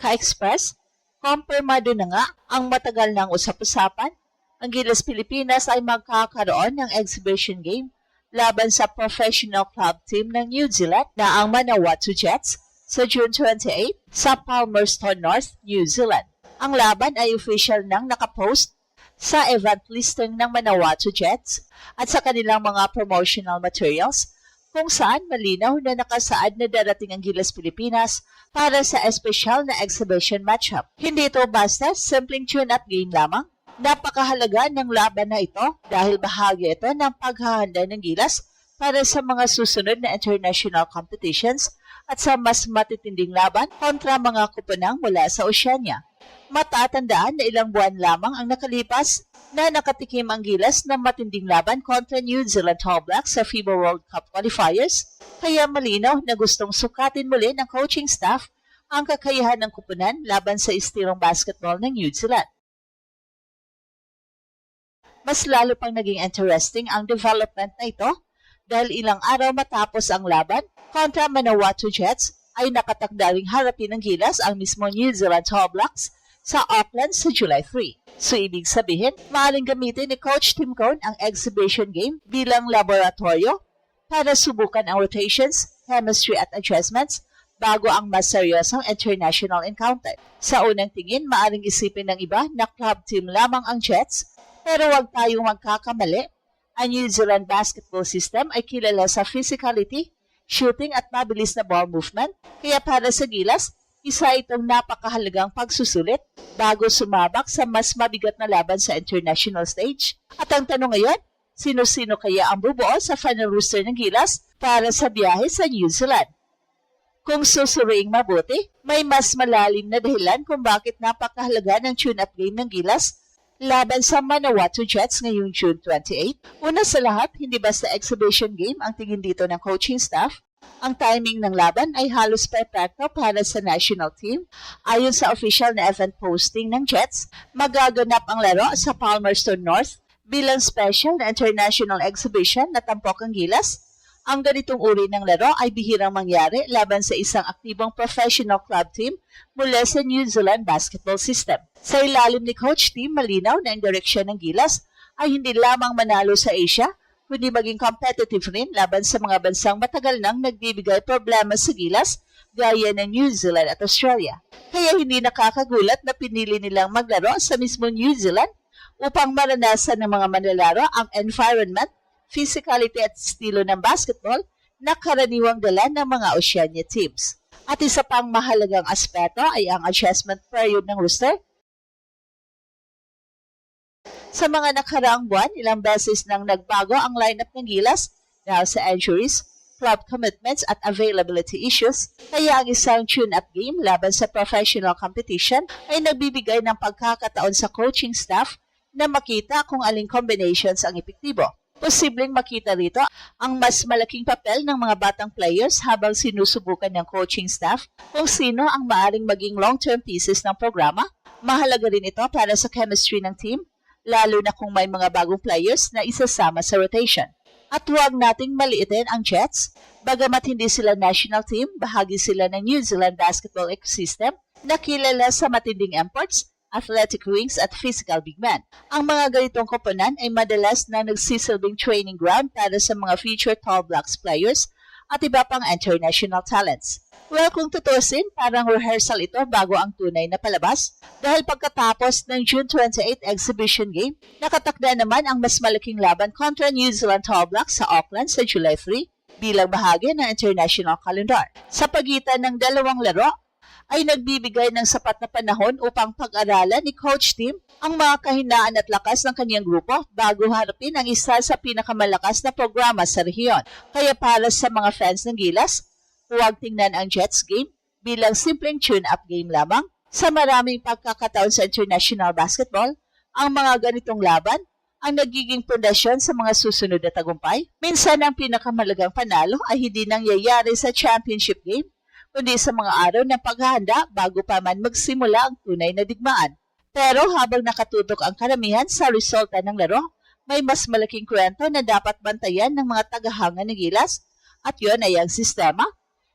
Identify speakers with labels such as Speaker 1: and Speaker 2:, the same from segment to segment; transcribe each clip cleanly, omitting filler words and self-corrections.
Speaker 1: Ka-Express, kumpirmado na nga ang matagal ng usap-usapan. Ang Gilas Pilipinas ay magkakaroon ng exhibition game laban sa professional club team ng New Zealand na ang Manawatu Jets sa June 28 sa Palmerston North, New Zealand. Ang laban ay official nang nakapost sa event listing ng Manawatu Jets at sa kanilang mga promotional materials kung saan malinaw na nakasaad na darating ang Gilas Pilipinas para sa espesyal na exhibition matchup. Hindi ito basta simpleng tune-up game lamang. Napakahalaga ng laban na ito dahil bahagi ito ng paghahanda ng Gilas para sa mga susunod na international competitions at sa mas matitinding laban kontra mga kupunang mula sa Oceania. Matatandaan na ilang buwan lamang ang nakalipas na nakatikim ang Gilas ng matinding laban kontra New Zealand All Blacks sa FIBA World Cup qualifiers, kaya malinaw na gustong sukatin muli ng coaching staff ang kakayahan ng kupunan laban sa istilong basketball ng New Zealand. Mas lalo pang naging interesting ang development na ito dahil ilang araw matapos ang laban kontra Manawatu Jets ay nakatakda ring harapin ng Gilas ang mismo New Zealand All Blacks sa Auckland sa July 3. So ibig sabihin, maaaring gamitin ni Coach Tim Cone ang exhibition game bilang laboratorio para subukan ang rotations, chemistry at adjustments bago ang mas seryosong international encounter. Sa unang tingin, maaaring isipin ng iba na club team lamang ang Jets, pero huwag tayong magkakamali. Ang New Zealand basketball system ay kilala sa physicality, shooting at mabilis na ball movement, kaya para sa Gilas, isa itong napakahalagang pagsusulit bago sumabak sa mas mabigat na laban sa international stage. At ang tanong ngayon, sino-sino kaya ang bubuo sa final roster ng Gilas para sa biyahe sa New Zealand? Kung susuriing mabuti, may mas malalim na dahilan kung bakit napakahalaga ng tune-up game ng Gilas laban sa Manawatu Jets ngayong June 28. Una sa lahat, hindi basta exhibition game ang tingin dito ng coaching staff. Ang timing ng laban ay halos perfecto para sa national team. Ayon sa official na event posting ng Jets, magaganap ang laro sa Palmerston North bilang special na international exhibition na tampok ang Gilas. Ang ganitong uri ng laro ay bihirang mangyari laban sa isang aktibong professional club team mula sa New Zealand basketball system. Sa ilalim ni Coach Tim, malinaw na ang direksyon ng Gilas ay hindi lamang manalo sa Asia, kundi maging competitive rin laban sa mga bansang matagal nang nagbibigay problema sa Gilas gaya ng New Zealand at Australia. Kaya hindi nakakagulat na pinili nilang maglaro sa mismo New Zealand upang maranasan ng mga manlalaro ang environment, physicality at estilo ng basketball na karaniwang dala ng mga Oceania teams. At isa pang mahalagang aspeto ay ang adjustment period ng roster. Sa mga nakaraang buwan, ilang beses nang nagbago ang lineup ng Gilas dahil sa injuries, club commitments at availability issues, kaya ang isang tune-up game laban sa professional competition ay nagbibigay ng pagkakataon sa coaching staff na makita kung aling combinations ang epektibo. Posibleng makita rito ang mas malaking papel ng mga batang players habang sinusubukan ng coaching staff kung sino ang maaring maging long-term pieces ng programa. Mahalaga rin ito para sa chemistry ng team, lalo na kung may mga bagong players na isasama sa rotation. At huwag nating maliitin ang Jets, bagamat hindi sila national team, bahagi sila ng New Zealand basketball ecosystem na kilala sa matinding imports, athletic wings at physical big men. Ang mga ganitong koponan ay madalas na nagsisilbing training ground para sa mga future Tall Blacks players at iba pang international talents. Well, kung tutusin, parang rehearsal ito bago ang tunay na palabas dahil pagkatapos ng June 28 exhibition game, nakatakda naman ang mas malaking laban kontra New Zealand All Blacks sa Auckland sa July 3 bilang bahagi ng international calendar. Sa pagitan ng dalawang laro, ay nagbibigay ng sapat na panahon upang pag-aralan ni Coach Tim ang mga kahinaan at lakas ng kanyang grupo bago harapin ang isa sa pinakamalakas na programa sa rehiyon. Kaya para sa mga fans ng Gilas, huwag tingnan ang Jets game bilang simpleng tune-up game lamang. Sa maraming pagkakataon sa international basketball, ang mga ganitong laban ang nagiging pundasyon sa mga susunod na tagumpay. Minsan ang pinakamalagang panalo ay hindi nangyayari sa championship game, kundi sa mga araw ng paghahanda bago pa man magsimula ang tunay na digmaan. Pero habang nakatutok ang karamihan sa resulta ng laro, may mas malaking kwento na dapat bantayan ng mga tagahanga ng Gilas at yon ay ang sistema.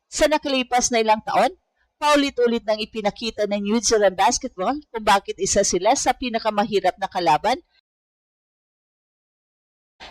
Speaker 1: Sa nakalipas na ilang taon, Paulit-ulit nang ipinakita ng New Zealand Basketball kung bakit isa sila sa pinakamahirap na kalaban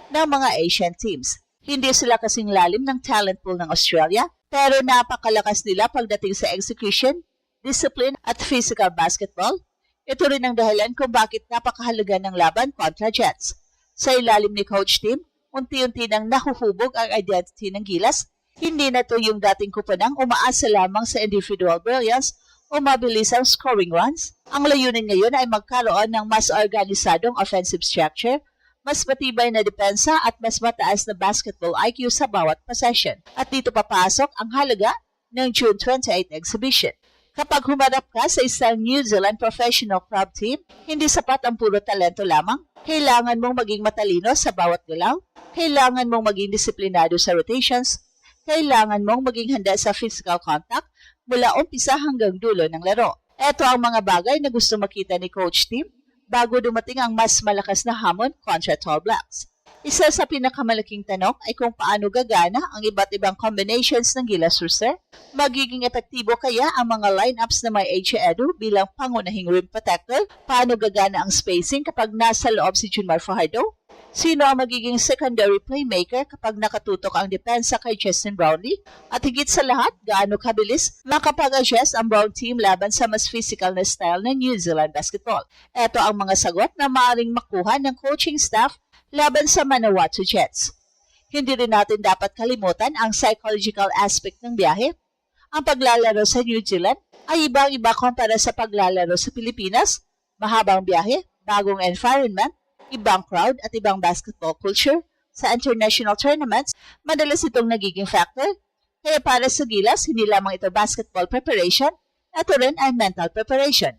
Speaker 1: ng mga Asian teams. Hindi sila kasing lalim ng talent pool ng Australia, pero napakalakas nila pagdating sa execution, discipline at physical basketball. Ito rin ang dahilan kung bakit napakahalaga ng laban kontra Jets. Sa ilalim ni Coach Tim, unti-unti nang nahuhubog ang identity ng Gilas. Hindi na to yung dating kuponang umaasa lamang sa individual brilliance o mabilisang scoring runs. Ang layunin ngayon ay magkaroon ng mas organisadong offensive structure, mas matibay na depensa at mas mataas na basketball IQ sa bawat possession. At dito papasok ang halaga ng June 28 exhibition. Kapag humarap ka sa isang New Zealand professional club team, hindi sapat ang puro talento lamang. Kailangan mong maging matalino sa bawat galaw. Kailangan mong maging disiplinado sa rotations. Kailangan mong maging handa sa physical contact mula umpisa hanggang dulo ng laro. Ito ang mga bagay na gusto makita ni Coach Tim bago dumating ang mas malakas na hamon kontra Tall Blacks. Isa sa pinakamalaking tanong ay kung paano gagana ang iba't ibang combinations ng Gilas Roster. Magiging epektibo kaya ang mga lineups na may AJ Edu bilang pangunahing rim protector? Paano gagana ang spacing kapag nasa loob si Junmar Fajardo? Sino ang magiging secondary playmaker kapag nakatutok ang depensa kay Justin Brownlee? At higit sa lahat, gaano kabilis makapag-adjust ang Brown team laban sa mas physical na style ng New Zealand Basketball? Ito ang mga sagot na maaaring makuha ng coaching staff laban sa Manawatu Jets. Hindi rin natin dapat kalimutan ang psychological aspect ng biyahe. Ang paglalaro sa New Zealand ay ibang-iba kumpara sa paglalaro sa Pilipinas. Mahabang biyahe, bagong environment, ibang crowd at ibang basketball culture. Sa international tournaments, madalas itong nagiging factor. Kaya para sa Gilas, hindi lamang ito basketball preparation, ito rin ay mental preparation.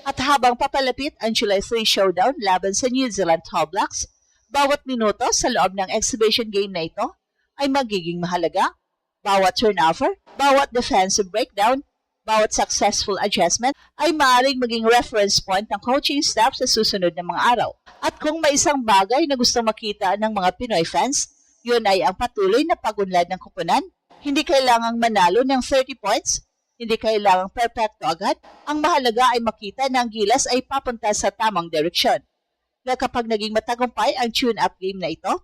Speaker 1: At habang papalapit ang July 3 showdown laban sa New Zealand Tall Blacks, bawat minuto sa loob ng exhibition game na ito ay magiging mahalaga. Bawat turnover, bawat defensive breakdown, bawat successful adjustment ay maaaring maging reference point ng coaching staff sa susunod na mga araw. At kung may isang bagay na gusto makita ng mga Pinoy fans, yun ay ang patuloy na pagunlad ng kupunan. Hindi kailangang manalo ng 30 points, hindi kailangang perfecto agad. Ang mahalaga ay makita na ang Gilas ay papunta sa tamang direksyon. Na kapag naging matagumpay ang tune-up game na ito,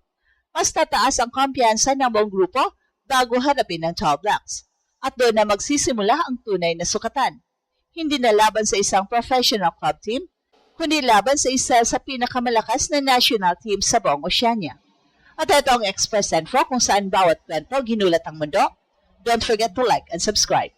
Speaker 1: mas tataas ang kumpiyansa ng buong grupo bago harapin ng Tall Blacks. At doon na magsisimula ang tunay na sukatan. Hindi na laban sa isang professional club team, kundi laban sa isa sa pinakamalakas na national team sa buong Oceania. At ito ang Express Info kung saan bawat kwento ginulat ang mundo. Don't forget to like and subscribe.